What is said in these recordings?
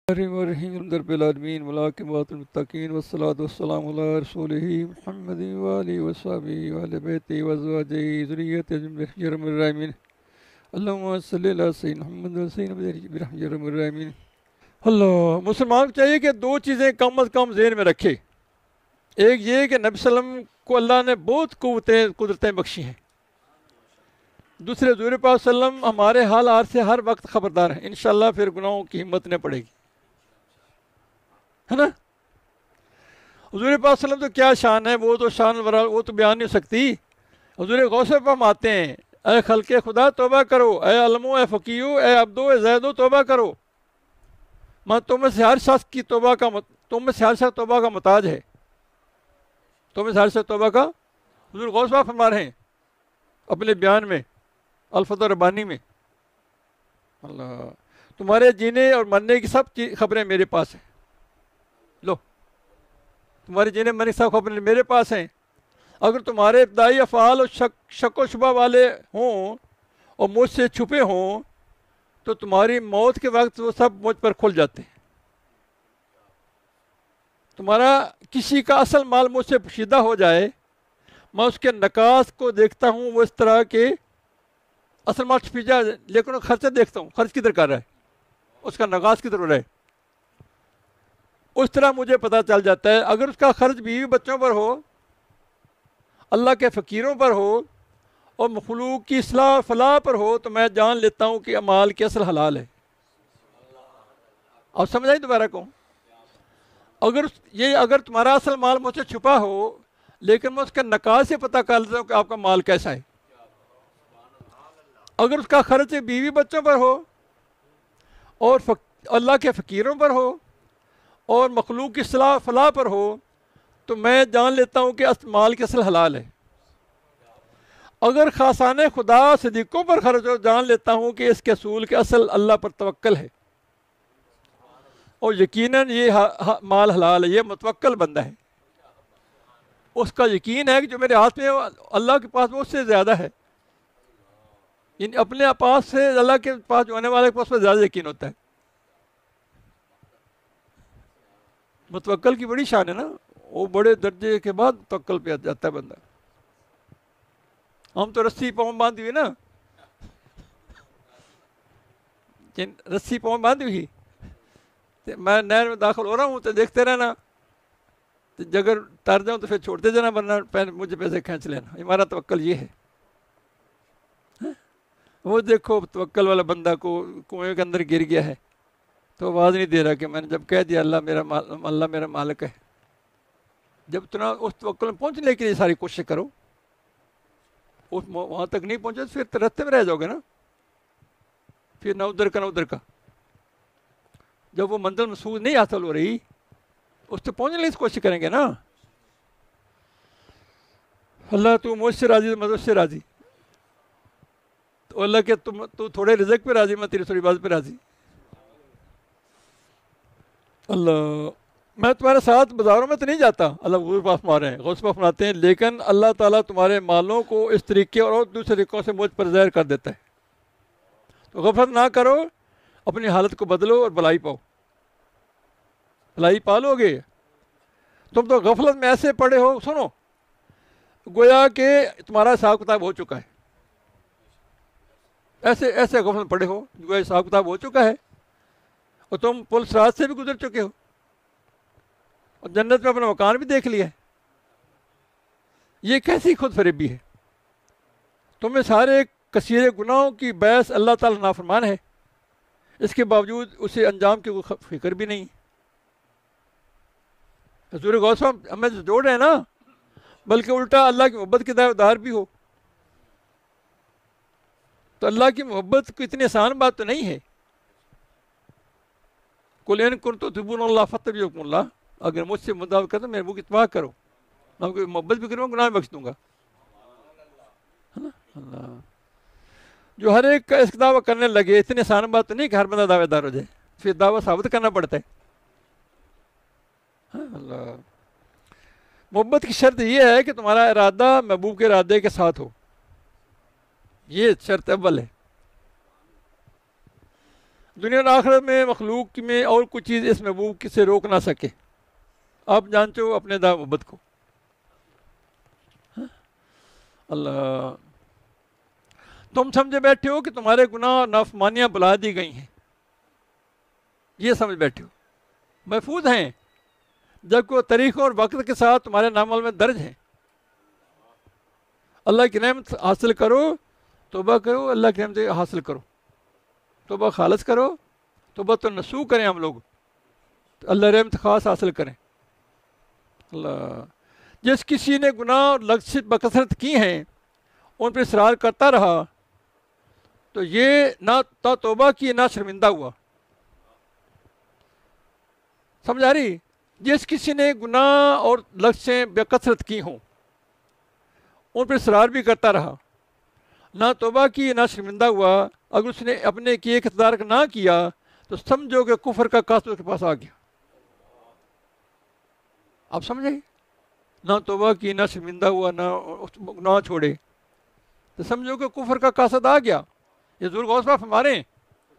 الرحیم الحمد رب العالمین والعاقبۃ للمتقین والصلاۃ والسلام علی رسولہ محمد وآلہ وصحبہ وآل بیتہ وازواجہ ذریتہ برحمتہ یا ارحم الراحمین اللہم صلی علی سیدنا محمد وسلم برحمتہ یا ارحم الراحمین۔ اللہ مسلمان کو چاہیے کہ دو چیزیں کم از کم ذہن میں رکھے۔ ایک یہ کہ نبی صلی اللہ علیہ وسلم کو اللہ نے بہت قدرتیں بخشی ہیں۔ دوسرے حضور پاک صلی اللہ علیہ وسلم ہمارے حالات سے ہر وقت خبردار ہیں، انشاءاللہ پھر گناہوں کی ہمت نہ پڑے گی، ہے نا۔ حضور پاک صلی اللہ علیہ وسلم تو کیا شان ہے، وہ تو شان وہ تو بیان نہیں ہو سکتی۔ حضور غوث پاک آتے ہیں، اے خلق خدا توبہ کرو، اے علمو، اے فقیو، اے عبدو، اے زیدو توبہ کرو۔ میں تم میں سے ہر شخص کی توبہ کا تم میں سے ہر شخص توبہ کا محتاج ہے، تم میں سے ہر شخص توبہ کا۔ حضور غوث پاک فرما رہے ہیں اپنے بیان میں الفتح ربانی میں، اللہ تمہارے جینے اور مرنے کی سب خبریں میرے پاس ہیں۔ لو تمہارے جینے مرنے کی سب خبریں میرے پاس ہیں۔ اگر تمہارے ابتدائی افعال اور شک و شبہ والے ہوں اور مجھ سے چھپے ہوں تو تمہاری موت کے وقت وہ سب مجھ پر کھل جاتے ہیں۔ تمہارا کسی کا اصل مال مجھ سے پوشیدہ ہو جائے، میں اس کے نکاس کو دیکھتا ہوں، وہ اس طرح کے اصل مال چھپی جائے لیکن خرچہ دیکھتا ہوں، خرچ کدھر کر رہا ہے، اس کا نکاس کدھر ہو رہا ہے، اس طرح مجھے پتہ چل جاتا ہے۔ اگر اس کا خرچ بیوی بچوں پر ہو، اللہ کے فقیروں پر ہو اور مخلوق کی اصلاح فلاح پر ہو تو میں جان لیتا ہوں کہ مال کے اصل حلال ہے۔ آپ سمجھ آئی دوبارہ کہوں؟ اگر تمہارا اصل مال مجھ سے چھپا ہو لیکن میں اس کے نکاس سے پتہ کر لیتا ہوں کہ آپ کا مال کیسا ہے۔ اگر اس کا خرچ بیوی بچوں پر ہو اور اللہ کے فقیروں پر ہو اور مخلوق کی اصلاح فلاح پر ہو تو میں جان لیتا ہوں کہ مال کے اصل حلال ہے۔ اگر خاصان خدا صدیقوں پر خرچ ہو، جان لیتا ہوں کہ اس کے اصول کے اصل اللہ پر توکل ہے اور یقیناً یہ مال حلال ہے، یہ متوکل بندہ ہے، اس کا یقین ہے کہ جو میرے ہاتھ میں اللہ کے پاس وہ اس سے زیادہ ہے، یعنی اپنے پاس سے اللہ کے پاس جو آنے والے کے پاس پر زیادہ یقین ہوتا ہے۔ متوکل کی بڑی شان ہے نا، وہ بڑے درجے کے بعد توکل پہ جاتا ہے بندہ۔ ہم تو رسی پاؤں باندھی ہوئی نا، رسی پاؤں باندھی ہوئی، میں نہر میں داخل ہو رہا ہوں تو دیکھتے رہنا، اگر تر جاؤں تو پھر چھوڑتے جانا ورنہ مجھے پیسے کھینچ لینا۔ ہمارا توکل یہ ہے۔ وہ دیکھو توکل والا بندہ کو کنویں کے اندر گر گیا ہے تو آواز نہیں دے رہا کہ میں نے جب کہہ دیا اللہ میرا مالک ہے، جب تمہیں اس توکل میں پہنچنے کے لیے ساری کوشش کرو، وہاں تک نہیں پہنچے تو پھر رستے میں رہ جاؤ گے نا، پھر نہ ادھر کا نہ ادھر کا۔ جب وہ منزل مسعود نہیں حاصل ہو رہی اس سے پہنچنے کی کوشش کریں گے نا۔ اللہ تو مجھ سے راضی، میں تجھ سے راضی، تو اللہ کہ تو تھوڑے رزق پہ راضی، میں تیری تھوڑی بات پہ راضی۔ اللہ میں تمہارے ساتھ بازاروں میں تو نہیں جاتا، اللہ غور پاس مارے ہیں، غوث پاک فرماتے ہیں، لیکن اللہ تعالیٰ تمہارے مالوں کو اس طریقے اور دوسرے طریقوں سے مجھ پر ظاہر کر دیتا ہے۔ تو غفلت نہ کرو، اپنی حالت کو بدلو اور بھلائی پاؤ، بھلائی پالو گے۔ تم تو غفلت میں ایسے پڑے ہو، سنو گویا کہ تمہارا حساب کتاب ہو چکا ہے، ایسے غفلت میں پڑے ہو گویا حساب کتاب ہو چکا ہے اور تم پل صراط سے بھی گزر چکے ہو اور جنت میں اپنا مکان بھی دیکھ لیا ہے۔ یہ کیسی خود فریبی ہے؟ تمہیں سارے کثیر گناہوں کی باعث اللہ تعالیٰ نافرمان ہے، اس کے باوجود اسے انجام کی کوئی فکر بھی نہیں۔ حضور غوث ہمیں جوڑ رہے ہیں نا، بلکہ الٹا اللہ کی محبت کے دعویدار بھی ہو، تو اللہ کی محبت کو اتنی آسان بات تو نہیں ہے۔ قُلْ إِن كُنتُمْ تُحِبُّونَ اللَّهَ فَاتَّبِعُونِ اللَّهَ، اگر مجھ سے مدعا کرتے میرے منہ کی اتباع کرو، میں کوئی محبت بھی کروں گناہ بخش دوں گا، ہے نا۔ اللہ جو ہر ایک کا اس دعویٰ کرنے لگے، اتنی آسان بات تو نہیں کہ ہر بندہ دعوے دار ہو جائے، پھر دعویٰ ثابت کرنا پڑتا ہے۔ اللہ محبت کی شرط یہ ہے کہ تمہارا ارادہ محبوب کے ارادے کے ساتھ ہو، یہ شرط اول ہے۔ دنیا اور آخرت میں مخلوق میں اور کوئی چیز اس محبوب سے روک نہ سکے. آپ جانتے ہو اپنے دا محبت کو. اللہ تم سمجھے بیٹھے ہو کہ تمہارے گناہ اور نافرمانیاں بلا دی گئی ہیں، یہ سمجھ بیٹھے ہو، محفوظ ہیں، جبکہ وہ طریقوں اور وقت کے ساتھ تمہارے نام میں درج ہیں. اللہ کی نعمت حاصل کرو، توبہ کرو، اللہ کی نعمت حاصل کرو، توبہ خالص کرو، توبہ تو نسوح کریں ہم لوگ، تو اللہ رحمت خاص حاصل کریں. اللہ جس کسی نے گناہ اور لغزش بکثرت کی ہیں ان پر اصرار کرتا رہا تو یہ نہ توبہ کی نہ شرمندہ ہوا. سمجھ آ رہی؟ جس کسی نے گناہ اور لغزشیں بکثرت کی ہوں ان پر اصرار بھی کرتا رہا، نہ توبہ کی نہ شرمندہ ہوا. اگر اس نے اپنے کیے اقتدار نہ کیا تو سمجھو کہ کفر کا قاصد اس کے پاس آ گیا. آپ سمجھے؟ نہ توبہ کی نہ شرمندہ ہوا، نہ گناہ چھوڑے، تو سمجھو کہ کفر کا قاصد آ گیا. یہ ذو الغوث پاک فرما رہے ہیں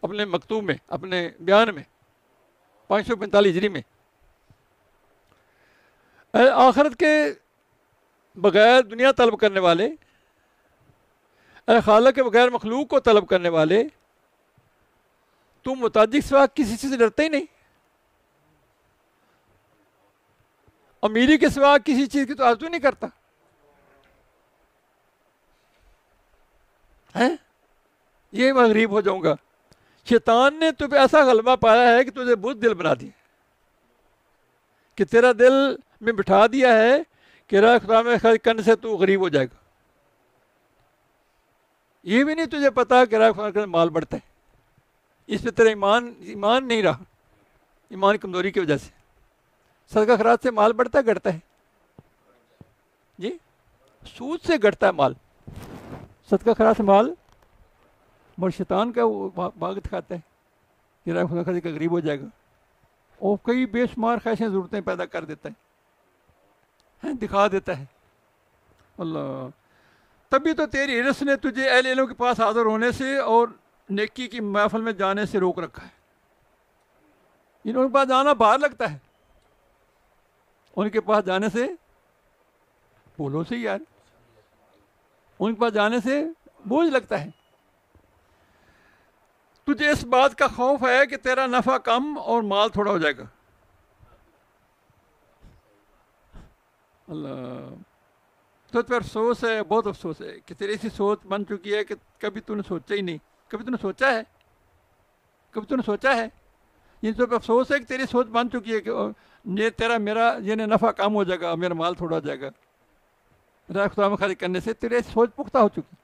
اپنے مکتوب میں، اپنے بیان میں 545 ہجری میں. اے آخرت کے بغیر دنیا طلب کرنے والے، اے خالق کے بغیر مخلوق کو طلب کرنے والے، تم متعدد سوا کسی چیز سے ڈرتے ہی نہیں. امیری کے سوا کسی چیز کی تو آرزو نہیں کرتا ہے. یہ میں غریب ہو جاؤں گا. شیطان نے تجھے ایسا غلبہ پایا ہے کہ تجھے بت دل بنا دیا، کہ تیرا دل میں بٹھا دیا ہے کہ راہ خدا میں خرچ کرنے سے تو غریب ہو جائے گا. یہ بھی نہیں تجھے پتا کہ راہ خدا میں مال بڑھتا ہے. اس پہ تیرا ایمان نہیں رہا، ایمان کمزوری کی وجہ سے. صدقہ خیرات سے مال بڑھتا ہے گھٹتا ہے؟ جی سود سے گھٹتا ہے مال. صدقہ خیرات سے مال مگر شیطان کا وہ باغ دکھاتا ہے کہ راہ خدا کا غریب ہو جائے گا، اور کئی بے شمار خواہشیں ضرورتیں پیدا کر دیتا ہے، دکھا دیتا ہے. اللہ تبھی تو تیری ہرس نے تجھے اہل علم کے پاس حاضر ہونے سے اور نیکی کی محفل میں جانے سے روک رکھا ہے. انہوں کے پاس جانا باہر لگتا ہے، ان کے پاس جانے سے بولو سے یار، ان کے پاس جانے سے بوجھ لگتا ہے. تجھے اس بات کا خوف ہے کہ تیرا نفع کم اور مال تھوڑا ہو جائے گا. اللہ تو پر افسوس ہے، بہت افسوس ہے کہ تیری ایسی سوچ بن چکی ہے کہ کبھی تو نے سوچا ہی نہیں. کبھی تو نے سوچا ہے؟ کبھی تو نے سوچا ہے؟ یہ تو افسوس ہے کہ تیری سوچ بن چکی ہے کہ یہ تیرا میرا یہ نفع کم ہو جائے گا، میرا مال تھوڑا ہو جائے گا. راہ خدا میں خرچ کرنے سے تیری سوچ پختہ ہو چکی.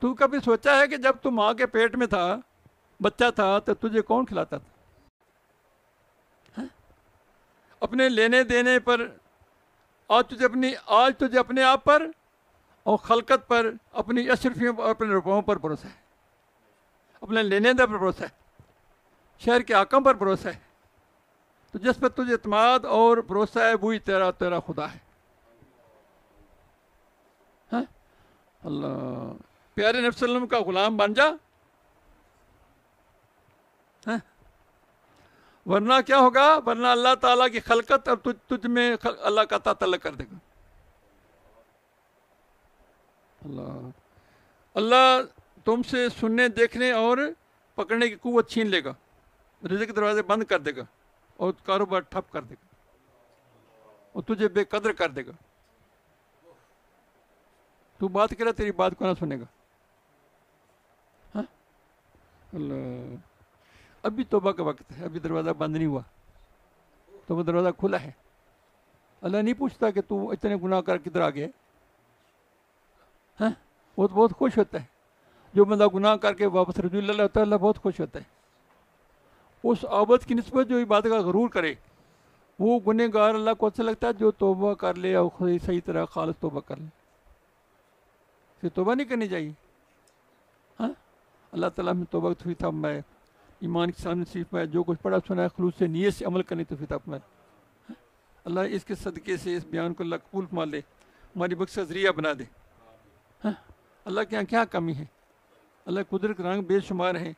تو کبھی سوچا ہے کہ جب تو ماں کے پیٹ میں تھا، بچہ تھا، تو تجھے کون کھلاتا تھا؟ اپنے لینے دینے پر آج تجھے اپنے آپ پر اور خلقت پر، اپنی اشرفیوں پر، اپنے روپوں پر بھروسہ ہے، اپنے لینے دینے پر بھروسہ ہے، شہر کے حاکم پر بھروسہ ہے. تو جس پر تجھے اعتماد اور بھروسہ ہے وہی تیرا خدا ہے. اللہ پیارے نبی صلی اللہ علیہ وسلم کا غلام بن جا، ورنہ کیا ہوگا؟ ورنہ اللہ تعالیٰ کی خلقت اور تجھ میں اللہ کا تعلق کر دے گا. اللہ تم سے سننے، دیکھنے اور پکڑنے کی قوت چھین لے گا، رزق کے دروازے بند کر دے گا اور کاروبار ٹھپ کر دے گا اور تجھے بے قدر کر دے گا. تو بات کرے تیری بات کو نہ سنے گا. اللہ ابھی توبہ کا وقت ہے، ابھی دروازہ بند نہیں ہوا، تو وہ دروازہ کھلا ہے. اللہ نہیں پوچھتا کہ تو اتنے گناہ کر کدھر آ گئے. وہ تو بہت خوش ہوتا ہے جو بندہ گناہ کر کے واپس رجوع اللہ ہوتا ہے. اللہ بہت خوش ہوتا ہے. اس عابد کی نسبت جو عبادت کا غرور کرے وہ گنہگار اللہ کو اچھا لگتا ہے جو توبہ کر لے اور صحیح طرح خالص توبہ کر لے. پھر توبہ نہیں کرنی چاہیے. اللہ تعالیٰ میں توبہ توفیق عطا فرمائے، ایمان کی سامنے نصیب میں جو کچھ پڑھا سنا ہے خلوص سے نیت سے عمل کرنے توفیق عطا فرمائے. اللہ اس کے صدقے سے اس بیان کو اللہ قبول فرما لے، ہماری بخش کا ذریعہ بنا دے. اللہ کے یہاں کیا کمی ہے؟ اللہ قدرت کے رنگ بے شمار ہیں.